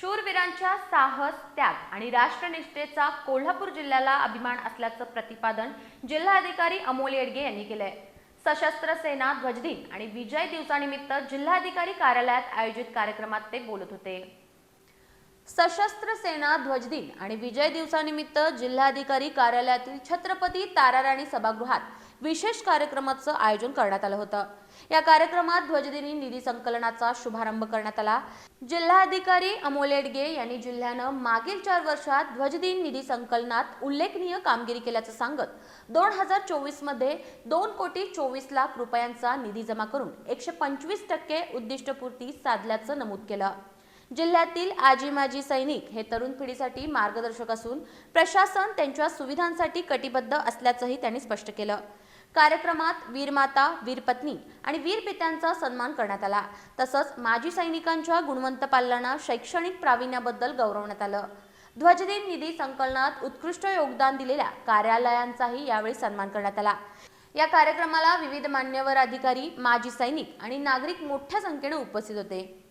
शूरवीरांच्या साहस, त्याग आणि राष्ट्रनिष्ठेचा कोल्हापूर जिल्ह्याला अभिमान असल्याचं प्रतिपादन जिल्हाधिकारी अमोल येडगे यांनी केलंय। सशस्त्र सेना ध्वजदिन आणि विजय दिवसानिमित्त जिल्हाधिकारी कार्यालयात आयोजित कार्यक्रमात ते बोलत होते। सशस्त्र सेना ध्वजदिन आणि विजय दिवसानिमित्त जिल्हाधिकारी कार्यालयातील छत्रपती ताराराणी सभागृहात विशेष कार्यक्रमाचं आयोजन करण्यात आलं होतं। या कार्यक्रमात ध्वजदिनी निधी संकलनाचा शुभारंभ करण्यात आला। जिल्हाधिकारी अमोल येडगे यांनी जिल्ह्यानं मागील 4 वर्षात ध्वजदिन निधी संकलनात उल्लेखनीय कामगिरी केल्याचं सांगत 2024 मध्ये 2,24,00,000 रुपयांचा निधी जमा करून 125% उद्दिष्टपूर्ती साधल्याचं नमूद केलं। जिल्ह्यातील आजी माजी सैनिक हे तरुण पिढीसाठी मार्गदर्शक असून प्रशासन त्यांच्या सुविधांसाठी कटिबद्ध असल्याचंही त्यांनी स्पष्ट केलं। कार्यक्रमात वीरमाता, वीरपत्नी आणि वीरपित्यांचा सन्मान करण्यात आला। तसंच माजी सैनिकांच्या गुणवंत पालनांना शैक्षणिक प्रावीण्याबद्दल गौरवण्यात आलं। ध्वजदिन निधी संकलनात उत्कृष्ट योगदान दिलेल्या कार्यालयांचाही यावेळी सन्मान करण्यात आला। या कार्यक्रमाला विविध मान्यवर अधिकारी, माजी सैनिक आणि नागरिक मोठ्या संख्येने उपस्थित होते।